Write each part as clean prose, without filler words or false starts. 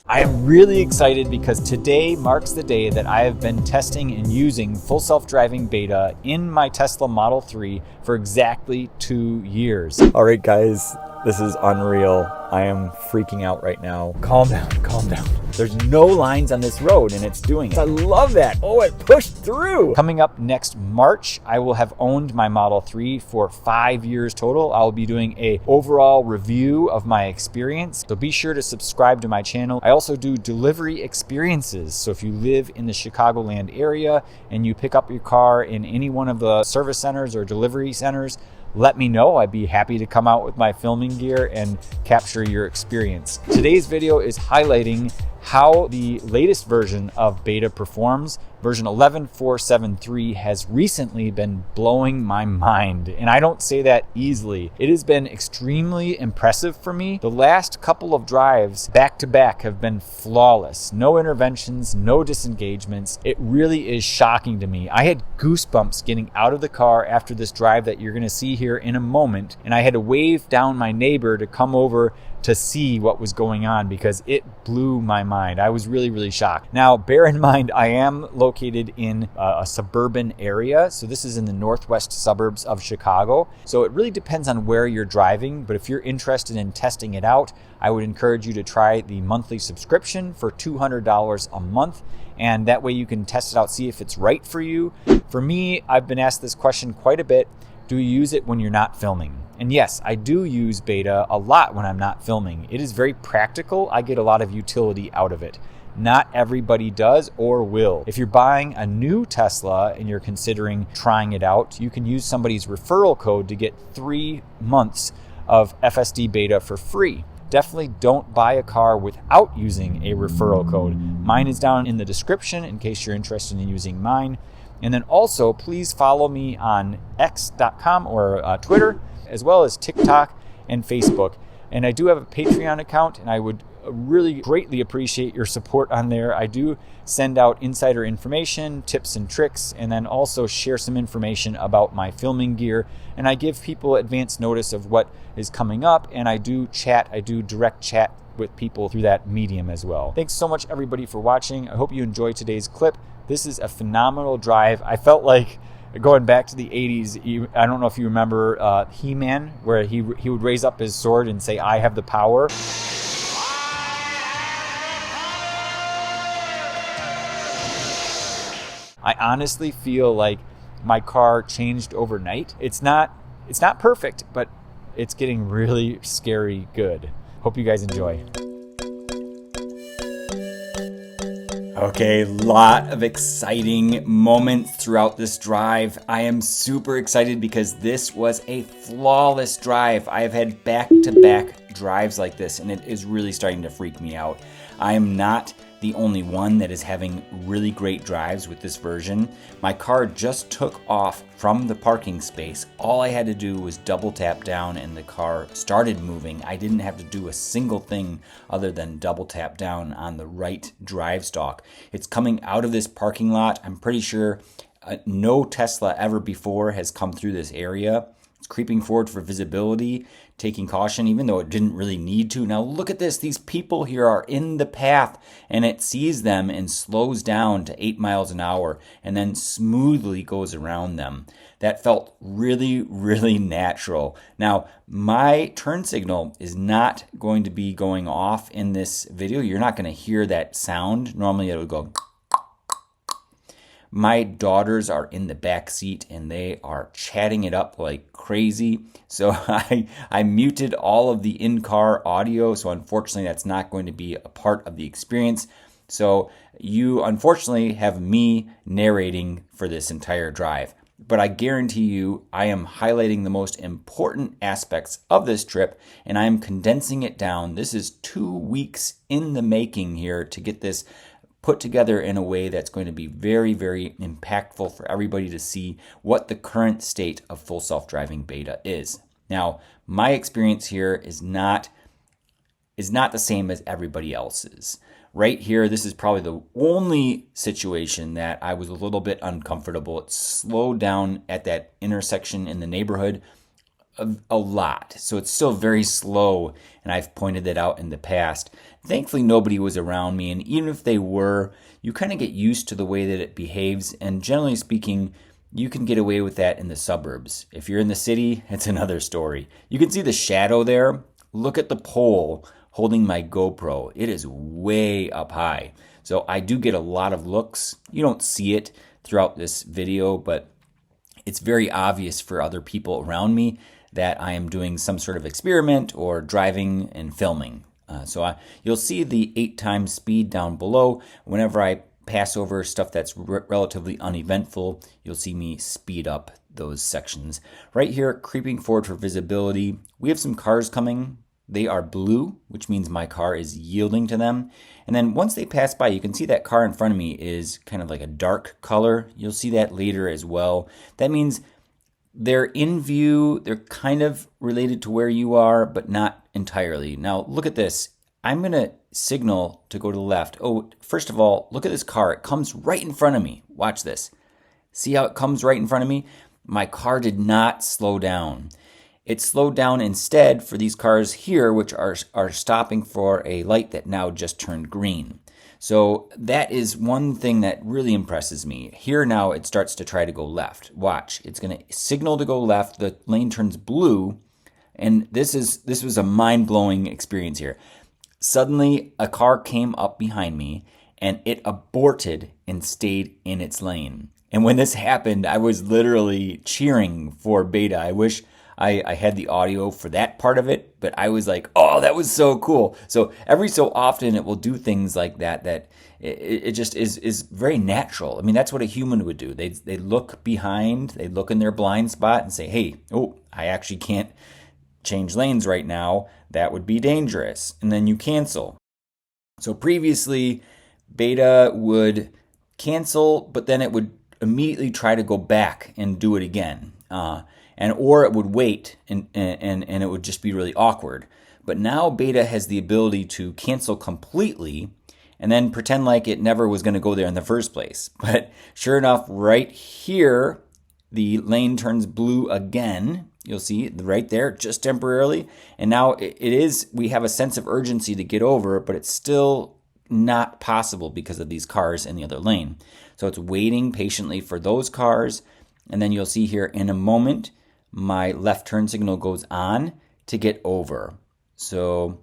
I am really excited because today marks the day that I have been testing and using full self-driving beta in my Tesla Model 3 for exactly 2 years. All right, guys, this is unreal. I am freaking out right now. Calm down, calm down. There's no lines on this road and it's doing it. I love that. Oh, it pushed through. Coming up next March, I will have owned my Model 3 for 5 years total. I'll be doing a overall review of my experience. So be sure to subscribe to my channel. I also do delivery experiences. So if you live in the Chicagoland area and you pick up your car in any one of the service centers or delivery centers, let me know. I'd be happy to come out with my filming gear and capture your experience. Today's video is highlighting how the latest version of beta performs. Version 11.473 has recently been blowing my mind, and I don't say that easily. It has been extremely impressive for me. The last couple of drives back to back have been flawless. No interventions, no disengagements. It really is shocking to me. I had goosebumps getting out of the car after this drive that you're gonna see here in a moment, and I had to wave down my neighbor to come over to see what was going on because it blew my mind. I was really shocked. Now, bear in mind, I am located in a suburban area. So this is in the northwest suburbs of Chicago. So it really depends on where you're driving. But if you're interested in testing it out, I would encourage you to try the monthly subscription for $200 a month. And that way you can test it out, see if it's right for you. For me, I've been asked this question quite a bit. Do you use it when you're not filming? And yes, I do use beta a lot when I'm not filming. It is very practical. I get a lot of utility out of it. Not everybody does or will. If you're buying a new Tesla and you're considering trying it out, you can use somebody's referral code to get 3 months of FSD Beta for free. Definitely don't buy a car without using a referral code. Mine is down in the description in case you're interested in using mine. And then also, please follow me on x.com or Twitter, as well as TikTok and Facebook. And I do have a Patreon account, and I would really greatly appreciate your support on there. I do send out insider information, tips and tricks, and then also share some information about my filming gear. And I give people advance notice of what is coming up, and I do direct chat with people through that medium as well. Thanks so much, everybody, for watching. I hope you enjoyed today's clip. This is a phenomenal drive. I felt like going back to the 80s, I don't know if you remember He-Man, where he would raise up his sword and say, "I have the power." I honestly feel like my car changed overnight. It's not perfect, but it's getting really scary good. Hope you guys enjoy. Okay, lot of exciting moments throughout this drive. I am super excited because this was a flawless drive. I have had back-to-back drives like this, and it is really starting to freak me out. I am not the only one that is having really great drives with this version. My car just took off from the parking space. All I had to do was double tap down and the car started moving. I didn't have to do a single thing other than double tap down on the right drive stalk. It's coming out of this parking lot. I'm pretty sure no Tesla ever before has come through this area. It's creeping forward for visibility, taking caution, even though it didn't really need to. Now look at this. These people here are in the path, and it sees them and slows down to 8 miles an hour and then smoothly goes around them. That felt really natural. Now, my turn signal is not going to be going off in this video. You're not going to hear that sound. Normally it would go. My daughters are in the back seat and they are chatting it up like crazy. So I muted all of the in-car audio. So unfortunately, that's not going to be a part of the experience. So you unfortunately have me narrating for this entire drive. But I guarantee you, I am highlighting the most important aspects of this trip and I am condensing it down. This is 2 weeks in the making here to get this put together in a way that's going to be very impactful for everybody to see what the current state of full self-driving beta is. Now, my experience here is not the same as everybody else's. Right here, this is probably the only situation that I was a little bit uncomfortable. It slowed down at that intersection in the neighborhood a lot. So it's still very slow, and I've pointed that out in the past. Thankfully, nobody was around me, and even if they were, you kind of get used to the way that it behaves, and generally speaking, you can get away with that in the suburbs. If you're in the city, it's another story. You can see the shadow there. Look at the pole holding my GoPro. It is way up high. So I do get a lot of looks. You don't see it throughout this video, but it's very obvious for other people around me that I am doing some sort of experiment or driving and filming. You'll see the 8 times speed down below. Whenever I pass over stuff that's relatively uneventful, you'll see me speed up those sections. Right here, creeping forward for visibility, we have some cars coming. They are blue, which means my car is yielding to them. And then once they pass by, you can see that car in front of me is kind of like a dark color. You'll see that later as well. That means they're in view. They're kind of related to where you are, but not entirely. Now, look at this. I'm going to signal to go to the left. Oh, first of all, look at this car. It comes right in front of me. Watch this. See how it comes right in front of me? My car did not slow down. It slowed down instead for these cars here, which are stopping for a light that now just turned green. So that is one thing that really impresses me. Here now it starts to try to go left. Watch, it's going to signal to go left. The lane turns blue, and this was a mind-blowing experience here. Suddenly, a car came up behind me, and it aborted and stayed in its lane. And when this happened, I was literally cheering for Beta. I wish I had the audio for that part of it, but I was like, oh, that was so cool. So every so often it will do things like that it just is very natural. I mean, that's what a human would do. They look behind, they look in their blind spot and say, hey, oh, I actually can't change lanes right now. That would be dangerous. And then you cancel. So previously, Beta would cancel, but then it would immediately try to go back and do it again. Or it would wait and it would just be really awkward. But now Beta has the ability to cancel completely and then pretend like it never was going to go there in the first place. But sure enough, right here, the lane turns blue again. You'll see right there, just temporarily. And now we have a sense of urgency to get over, but it's still not possible because of these cars in the other lane. So it's waiting patiently for those cars. And then you'll see here in a moment, my left turn signal goes on to get over. So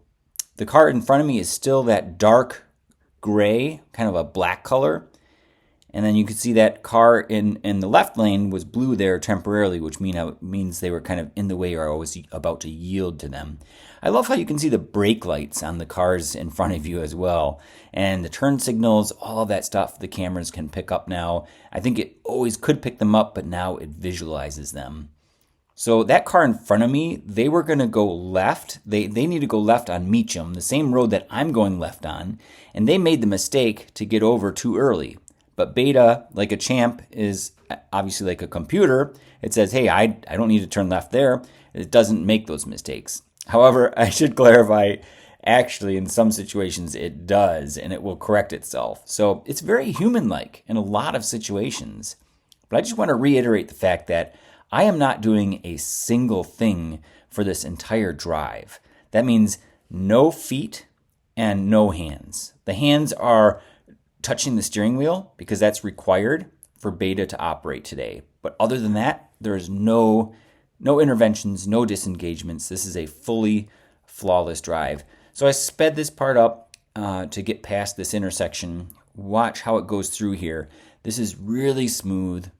the car in front of me is still that dark gray, kind of a black color. And then you can see that car in the left lane was blue there temporarily, which means they were kind of in the way or I was about to yield to them. I love how you can see the brake lights on the cars in front of you as well. And the turn signals, all of that stuff the cameras can pick up now. I think it always could pick them up, but now it visualizes them. So that car in front of me, they were going to go left. They need to go left on Meacham, the same road that I'm going left on. And they made the mistake to get over too early. But Beta, like a champ, is obviously like a computer. It says, hey, I don't need to turn left there. It doesn't make those mistakes. However, I should clarify, actually, in some situations it does, and it will correct itself. So it's very human-like in a lot of situations. But I just want to reiterate the fact that I am not doing a single thing for this entire drive. That means no feet and no hands. The hands are touching the steering wheel because that's required for Beta to operate today. But other than that, there is no interventions, no disengagements. This is a fully flawless drive. So I sped this part up to get past this intersection. Watch how it goes through here. This is really smooth.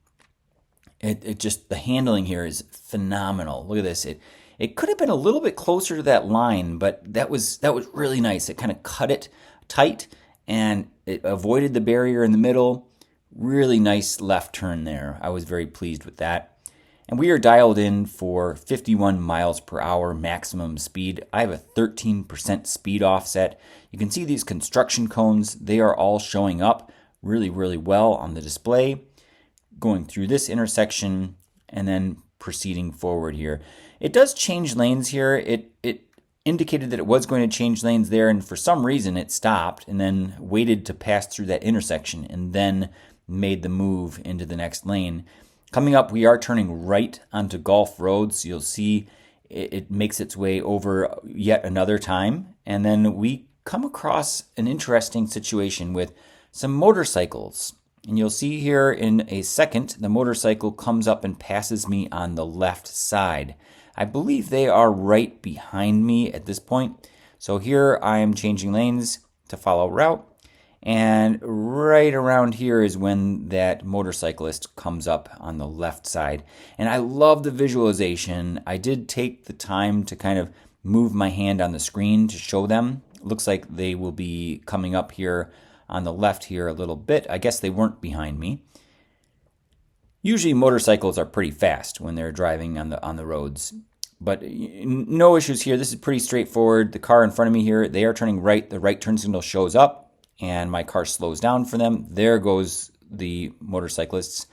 It just, the handling here is phenomenal. Look at this. It could have been a little bit closer to that line, but that was really nice. It kind of cut it tight and it avoided the barrier in the middle. Really nice left turn there. I was very pleased with that. And we are dialed in for 51 miles per hour maximum speed. I have a 13% speed offset. You can see these construction cones. They are all showing up really, really well on the display. Going through this intersection and then proceeding forward here. It does change lanes here. It indicated that it was going to change lanes there, and for some reason it stopped and then waited to pass through that intersection and then made the move into the next lane. Coming up, we are turning right onto Gulf Road, so you'll see it makes its way over yet another time. And then we come across an interesting situation with some motorcycles. And you'll see here in a second, the motorcycle comes up and passes me on the left side. I believe they are right behind me at this point. So here I am changing lanes to follow route. And right around here is when that motorcyclist comes up on the left side. And I love the visualization. I did take the time to kind of move my hand on the screen to show them. It looks like they will be coming up here on the left here a little bit. I guess they weren't behind me. Usually motorcycles are pretty fast when they're driving on the roads. But no issues here. This is pretty straightforward. The car in front of me here, they are turning right. The right turn signal shows up. And my car slows down for them. There goes the motorcyclists.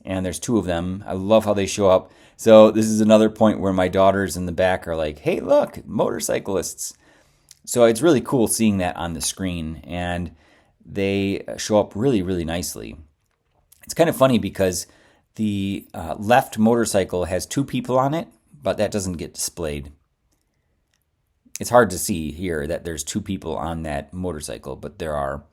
And there's two of them. I love how they show up. So this is another point where my daughters in the back are like, hey, look, motorcyclists. So it's really cool seeing that on the screen. And they show up really, really nicely. It's kind of funny because the left motorcycle has two people on it, but that doesn't get displayed. It's hard to see here that there's two people on that motorcycle, but there are.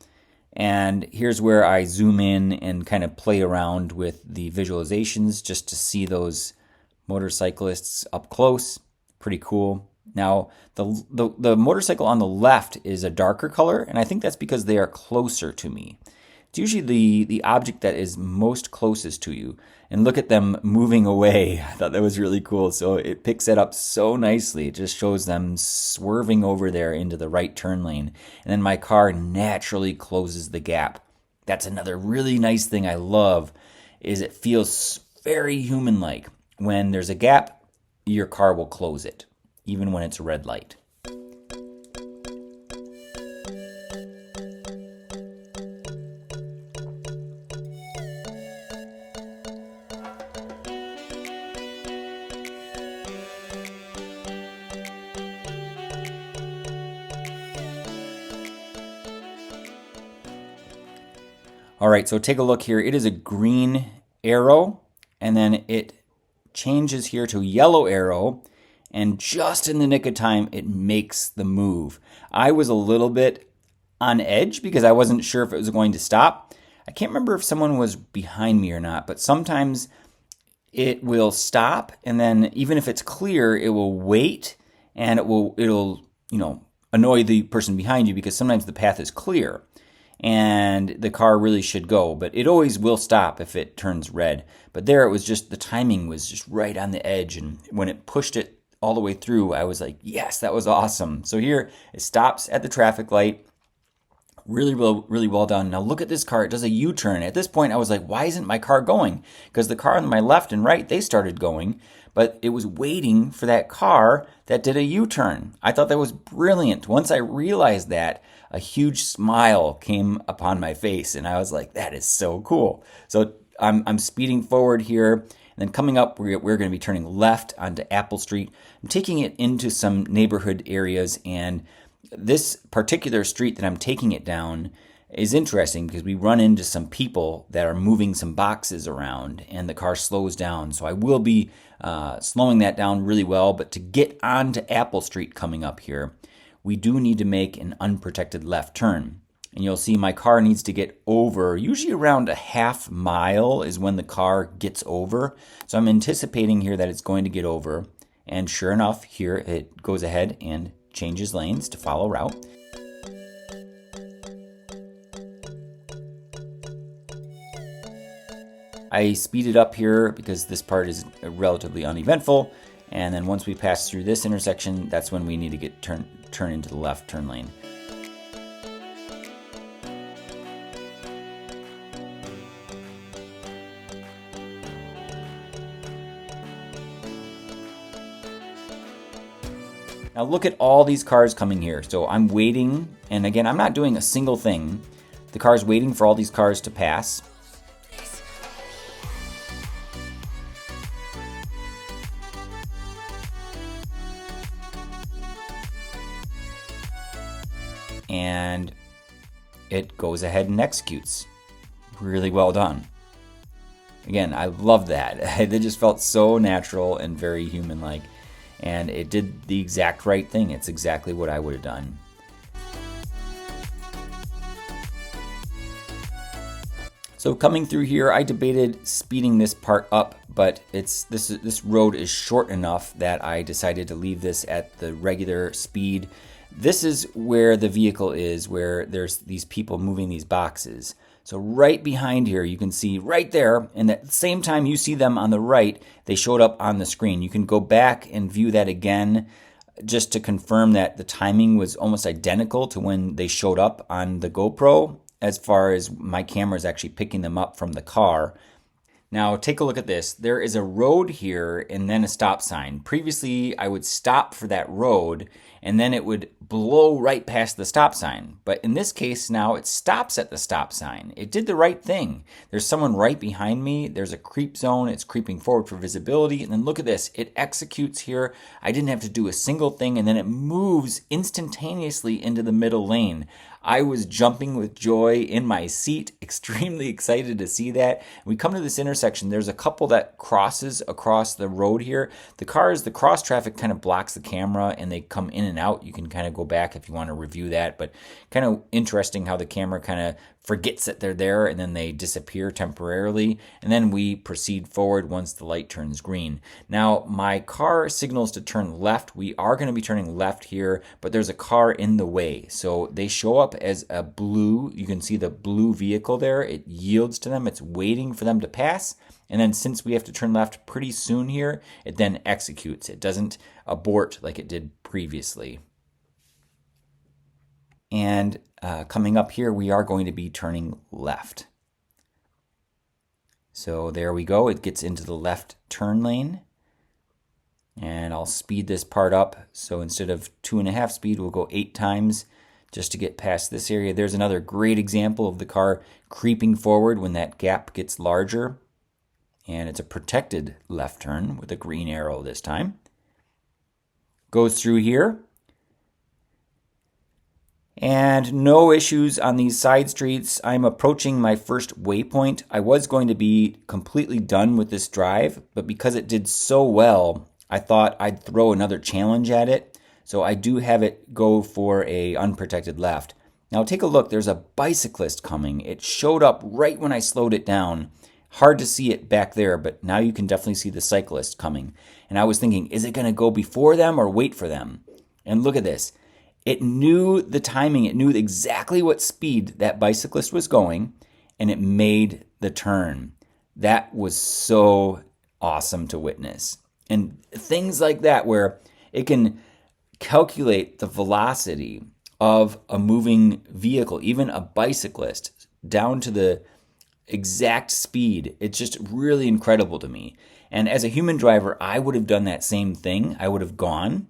And here's where I zoom in and kind of play around with the visualizations just to see those motorcyclists up close. Pretty cool. Now, the motorcycle on the left is a darker color, and I think that's because they are closer to me. It's usually the object that is most closest to you. And look at them moving away. I thought that was really cool. So it picks it up so nicely. It just shows them swerving over there into the right turn lane. And then my car naturally closes the gap. That's another really nice thing I love, is it feels very human-like. When there's a gap, your car will close it, even when it's a red light. All right, so take a look here. It is a green arrow, and then it changes here to yellow arrow, and just in the nick of time, it makes the move. I was a little bit on edge because I wasn't sure if it was going to stop. I can't remember if someone was behind me or not, but sometimes it will stop, and then even if it's clear, it will wait, and it'll annoy the person behind you because sometimes the path is clear. And the car really should go, but it always will stop if it turns red. But there it was just, the timing was just right on the edge, and when it pushed it all the way through, I was like, yes, that was awesome. So here, it stops at the traffic light. Really well done. Now look at this car, it does a U-turn. At this point, I was like, why isn't my car going? Because the car on my left and right, they started going, but it was waiting for that car that did a U-turn. I thought that was brilliant. Once I realized that, a huge smile came upon my face, and I was like, that is so cool. So I'm speeding forward here, and then coming up, we're going to be turning left onto Apple Street. I'm taking it into some neighborhood areas, and this particular street that I'm taking it down is interesting because we run into some people that are moving some boxes around, and the car slows down. So I will be slowing that down really well, but to get onto Apple Street coming up here, we do need to make an unprotected left turn. And you'll see my car needs to get over, usually around a half mile is when the car gets over. So I'm anticipating here that it's going to get over. And sure enough, here it goes ahead and changes lanes to follow route. I speeded up here because this part is relatively uneventful. And then once we pass through this intersection, that's when we need to get turn into the left turn lane. Now look at all these cars coming here. So I'm waiting, and again, I'm not doing a single thing. The car's waiting for all these cars to pass. And it goes ahead and executes. Really well done. Again, I love that. It just felt so natural and very human-like. and it did the exact right thing. It's exactly what I would have done. So coming through here, I debated speeding this part up, but this road is short enough that I decided to leave this at the regular speed. This is where the vehicle is, where there's these people moving these boxes. So right behind here, you can see right there, and at the same time you see them on the right, they showed up on the screen. You can go back and view that again just to confirm that the timing was almost identical to when they showed up on the GoPro, as far as my camera is actually picking them up from the car. Now take a look at this. There is a road here and then a stop sign. Previously, I would stop for that road and then it would blow right past the stop sign. But in this case now, it stops at the stop sign. It did the right thing. There's someone right behind me. There's a creep zone. It's creeping forward for visibility. And then look at this. It executes here. I didn't have to do a single thing, and then it moves instantaneously into the middle lane. I was jumping with joy in my seat, extremely excited to see that. We come to this intersection. There's a couple that crosses across the road here. The cross traffic kind of blocks the camera and they come in and out. You can kind of go back if you want to review that, but kind of interesting how the camera kind of forgets that they're there and then they disappear temporarily, and then we proceed forward once the light turns green. Now my car signals to turn left. We are going to be turning left here, but there's a car in the way, so they show up as a blue. You can see the blue vehicle there. It yields to them. It's waiting for them to pass, and then since we have to turn left pretty soon here, it then executes. It doesn't abort like it did previously. And coming up here, we are going to be turning left. So there we go. It gets into the left turn lane. And I'll speed this part up. So instead of 2.5 speed, we'll go 8 times just to get past this area. There's another great example of the car creeping forward when that gap gets larger. And it's a protected left turn with a green arrow this time. Goes through here. And no issues on these side streets. I'm approaching my first waypoint. I was going to be completely done with this drive, but because it did so well, I thought I'd throw another challenge at it. So I do have it go for a unprotected left. Now take a look, there's a bicyclist coming. It showed up right when I slowed it down. Hard to see it back there, but now you can definitely see the cyclist coming. And I was thinking, is it gonna go before them or wait for them? And look at this. It knew the timing. It knew exactly what speed that bicyclist was going, and it made the turn. That was so awesome to witness. And things like that where it can calculate the velocity of a moving vehicle, even a bicyclist, down to the exact speed. It's just really incredible to me. And as a human driver, I would have done that same thing. I would have gone.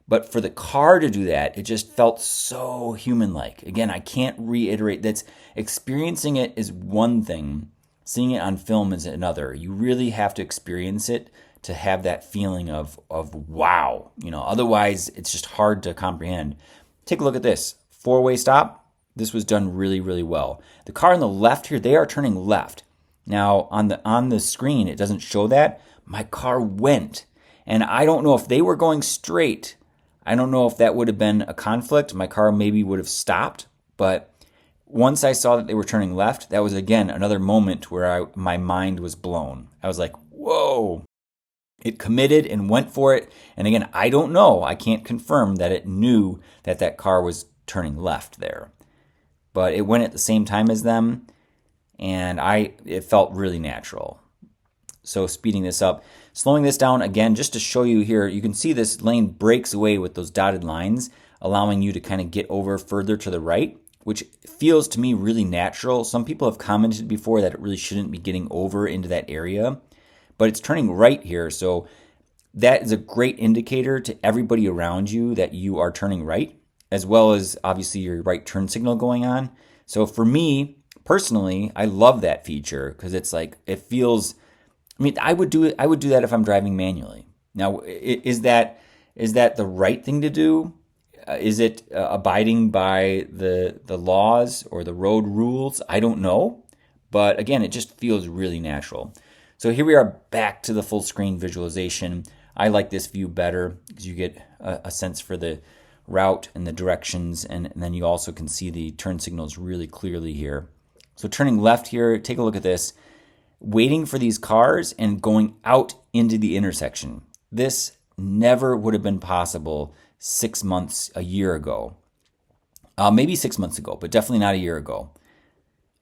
But for the car to do that, it just felt so human-like. Again, I can't reiterate that experiencing it is one thing. Seeing it on film is another. You really have to experience it to have that feeling of wow. Otherwise, it's just hard to comprehend. Take a look at this. 4-way stop. This was done really, really well. The car on the left here, they are turning left. Now, on the screen, it doesn't show that. My car went. And I don't know if they were going straight. I don't know if that would have been a conflict. My car maybe would have stopped, but once I saw that they were turning left, that was again another moment where my mind was blown. I was like, whoa. It committed and went for it. And again, I don't know. I can't confirm that it knew that that car was turning left there. But it went at the same time as them, and it felt really natural. So speeding this up, slowing this down again, just to show you here, you can see this lane breaks away with those dotted lines, allowing you to kind of get over further to the right, which feels to me really natural. Some people have commented before that it really shouldn't be getting over into that area, but it's turning right here. So that is a great indicator to everybody around you that you are turning right, as well as obviously your right turn signal going on. So for me, personally, I love that feature because it's like, it feels, I would do it. I would do that if I'm driving manually. Now, is that the right thing to do? Is it abiding by the laws or the road rules? I don't know. But again, it just feels really natural. So here we are back to the full screen visualization. I like this view better because you get a sense for the route and the directions, and then you also can see the turn signals really clearly here. So turning left here, take a look at this. Waiting for these cars and going out into the intersection. This never would have been possible 6 months, a year ago. Maybe 6 months ago, but definitely not a year ago.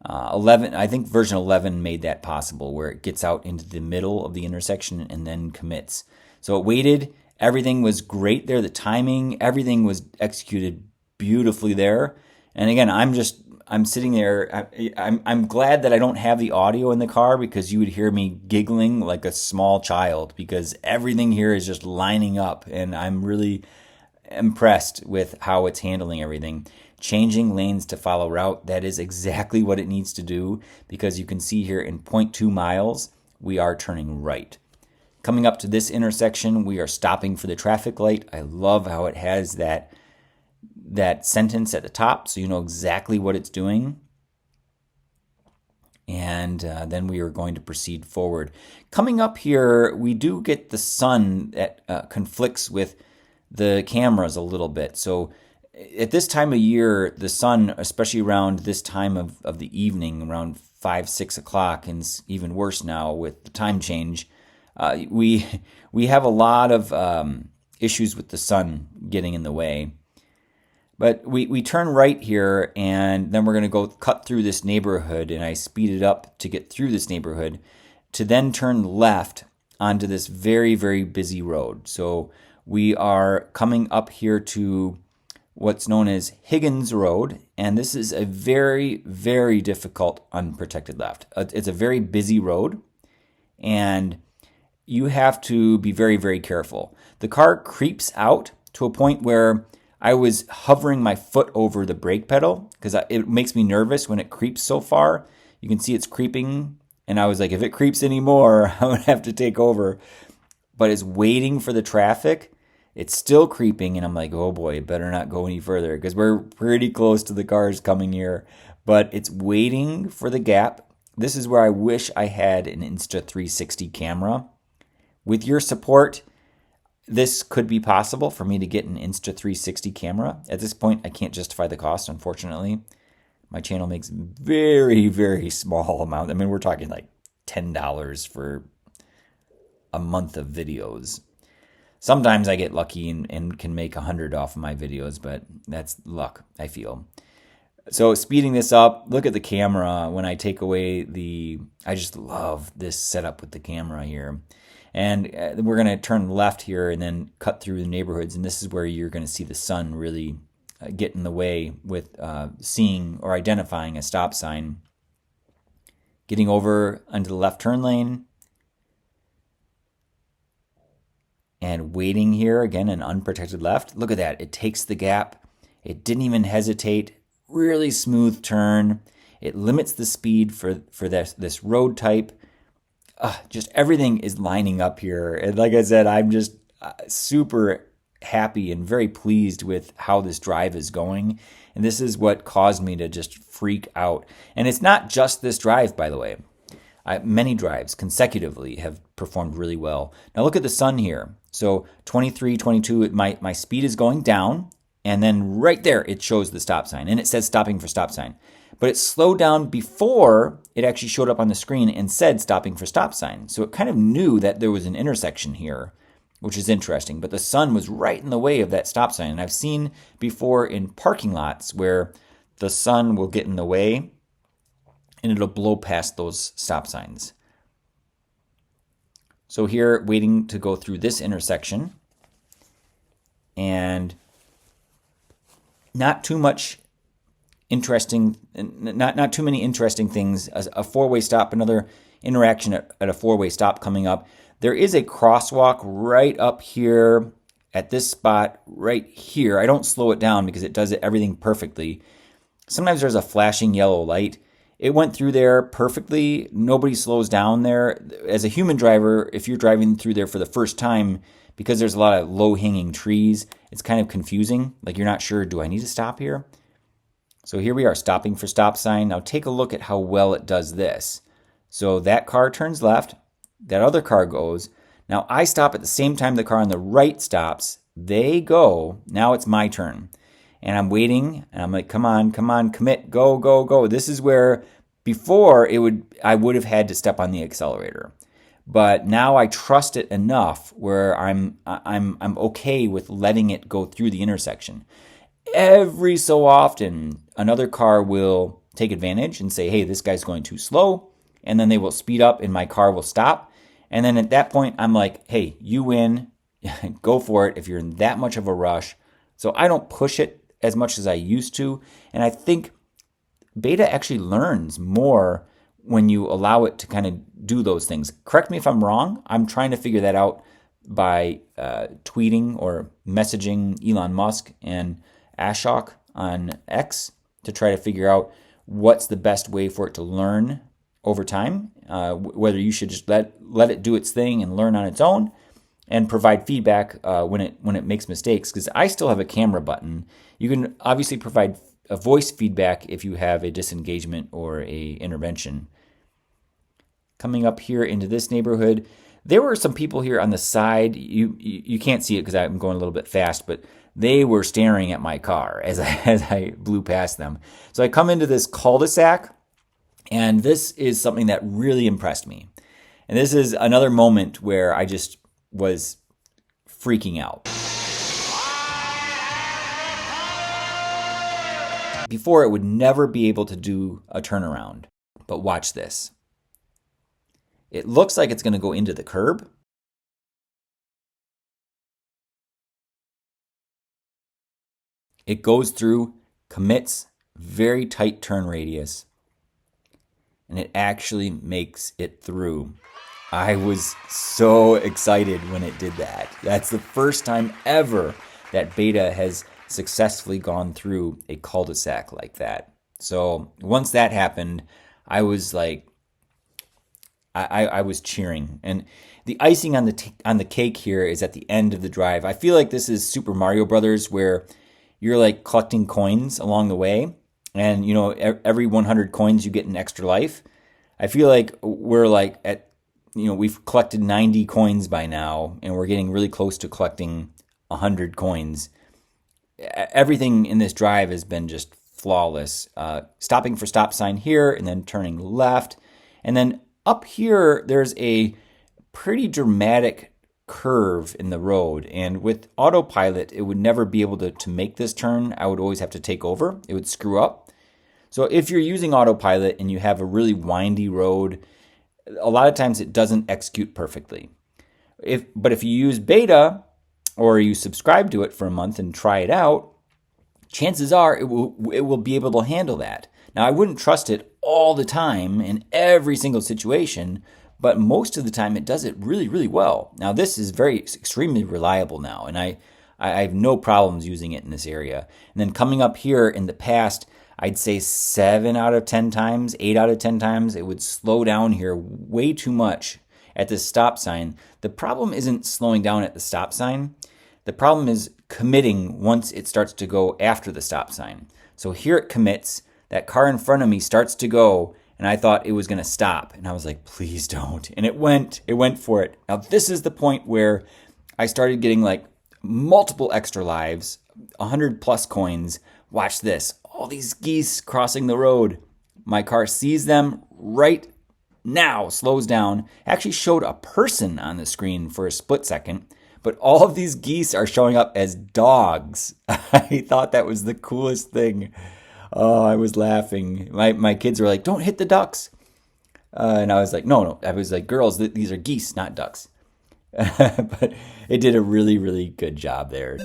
11, I think version 11 made that possible, where it gets out into the middle of the intersection and then commits. So it waited. Everything was great there. The timing, everything was executed beautifully there. And again, I'm sitting there. I'm glad that I don't have the audio in the car, because you would hear me giggling like a small child, because everything here is just lining up, and I'm really impressed with how it's handling everything. Changing lanes to follow route, that is exactly what it needs to do, because you can see here in 0.2 miles, we are turning right. Coming up to this intersection, we are stopping for the traffic light. I love how it has that sentence at the top, so you know exactly what it's doing. And then we are going to proceed forward. Coming up here, we do get the sun that conflicts with the cameras a little bit. So at this time of year, the sun, especially around this time of the evening, around 5, 6 o'clock, and it's even worse now with the time change, we have a lot of issues with the sun getting in the way. But we turn right here, and then we're going to go cut through this neighborhood, and I speed it up to get through this neighborhood, to then turn left onto this very, very busy road. So we are coming up here to what's known as Higgins Road, and this is a very, very difficult unprotected left. It's a very busy road, and you have to be very, very careful. The car creeps out to a point where I was hovering my foot over the brake pedal, because it makes me nervous when it creeps so far. You can see it's creeping, and I was like, if it creeps anymore, I would have to take over. But it's waiting for the traffic. It's still creeping, and I'm like, oh boy, it better not go any further, because we're pretty close to the cars coming here. But it's waiting for the gap. This is where I wish I had an Insta360 camera. With your support, this could be possible for me to get an Insta360 camera. At this point, I can't justify the cost, unfortunately. My channel makes very, very small amount. I mean, we're talking like $10 for a month of videos. Sometimes I get lucky and can make 100 off of my videos, but that's luck, I feel. So speeding this up, look at the camera when I take away I just love this setup with the camera here. And we're going to turn left here and then cut through the neighborhoods, and this is where you're going to see the sun really get in the way with seeing or identifying a stop sign. Getting over onto the left turn lane. And waiting here, again, an unprotected left. Look at that. It takes the gap. It didn't even hesitate. Really smooth turn. It limits the speed for this road type. Just everything is lining up here. And like I said, I'm just super happy and very pleased with how this drive is going. And this is what caused me to just freak out. And it's not just this drive, by the way. Many drives consecutively have performed really well. Now look at the sun here. So 23, 22, my speed is going down, and then right there it shows the stop sign, and it says stopping for stop sign. But it slowed down before it actually showed up on the screen and said stopping for stop sign. So it kind of knew that there was an intersection here, which is interesting. But the sun was right in the way of that stop sign. And I've seen before in parking lots where the sun will get in the way and it'll blow past those stop signs. So here, waiting to go through this intersection, and not too much interesting, not too many interesting things. A four-way stop, another interaction at a four-way stop coming up. There is a crosswalk right up here at this spot right here. I don't slow it down because it does everything perfectly. Sometimes there's a flashing yellow light. It went through there perfectly. Nobody slows down there. As a human driver, if you're driving through there for the first time, because there's a lot of low-hanging trees, it's kind of confusing. Like you're not sure, do I need to stop here? So here we are, stopping for stop sign. Now take a look at how well it does this. So that car turns left. That other car goes. Now I stop at the same time the car on the right stops. They go. Now it's my turn. And I'm waiting, and I'm like, come on, commit, go, go, go. This is where before I would have had to step on the accelerator. But now I trust it enough where I'm okay with letting it go through the intersection. Every so often, another car will take advantage and say, hey, this guy's going too slow. And then they will speed up and my car will stop. And then at that point, I'm like, hey, you win. Go for it if you're in that much of a rush. So I don't push it as much as I used to. And I think beta actually learns more when you allow it to kind of do those things. Correct me if I'm wrong. I'm trying to figure that out by tweeting or messaging Elon Musk and Ashok on X to try to figure out what's the best way for it to learn over time, whether you should just let it do its thing and learn on its own and provide feedback when it makes mistakes. Because I still have a camera button. You can obviously provide a voice feedback if you have a disengagement or a intervention. Coming up here into this neighborhood, there were some people here on the side. You can't see it because I'm going a little bit fast, but they were staring at my car as I blew past them. So I come into this cul-de-sac, and this is something that really impressed me. And this is another moment where I just was freaking out. Before, it would never be able to do a turnaround. But watch this. It looks like it's going to go into the curb. It goes through, commits, very tight turn radius, and it actually makes it through. I was so excited when it did that. That's the first time ever that beta has successfully gone through a cul-de-sac like that. So once that happened, I was like, I was cheering. And the icing on the cake here is at the end of the drive. I feel like this is Super Mario Brothers, where you're like collecting coins along the way, and you know, every 100 coins you get an extra life. I feel like we're like at, you know, we've collected 90 coins by now, and we're getting really close to collecting 100 coins. Everything in this drive has been just flawless. Stopping for stop sign here, and then turning left, and then up here there's a pretty dramatic curve in the road, and with autopilot it would never be able to make this turn. I would always have to take over. It would screw up. So if you're using autopilot and you have a really windy road, a lot of times it doesn't execute perfectly. But if you use beta, or you subscribe to it for a month and try it out, chances are it will be able to handle that. Now, I wouldn't trust it all the time in every single situation, but most of the time it does it really, really well. Now, this is extremely reliable now, and I have no problems using it in this area. And then coming up here in the past, I'd say 7 out of 10 times, 8 out of 10 times, it would slow down here way too much at this stop sign. The problem isn't slowing down at the stop sign. The problem is committing once it starts to go after the stop sign. So here it commits. That car in front of me starts to go, and I thought it was going to stop. And I was like, please don't. And it went for it. Now, this is the point where I started getting like multiple extra lives, 100 plus coins. Watch this. All these geese crossing the road. My car sees them right now, slows down. Actually showed a person on the screen for a split second, but all of these geese are showing up as dogs. I thought that was the coolest thing. Oh, I was laughing. My kids were like, don't hit the ducks. And I was like, no. I was like, girls, these are geese, not ducks. But it did a really, really good job there.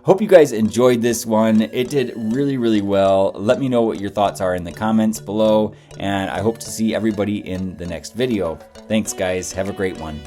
Hope you guys enjoyed this one. It did really, really well. Let me know what your thoughts are in the comments below, and I hope to see everybody in the next video. Thanks, guys. Have a great one.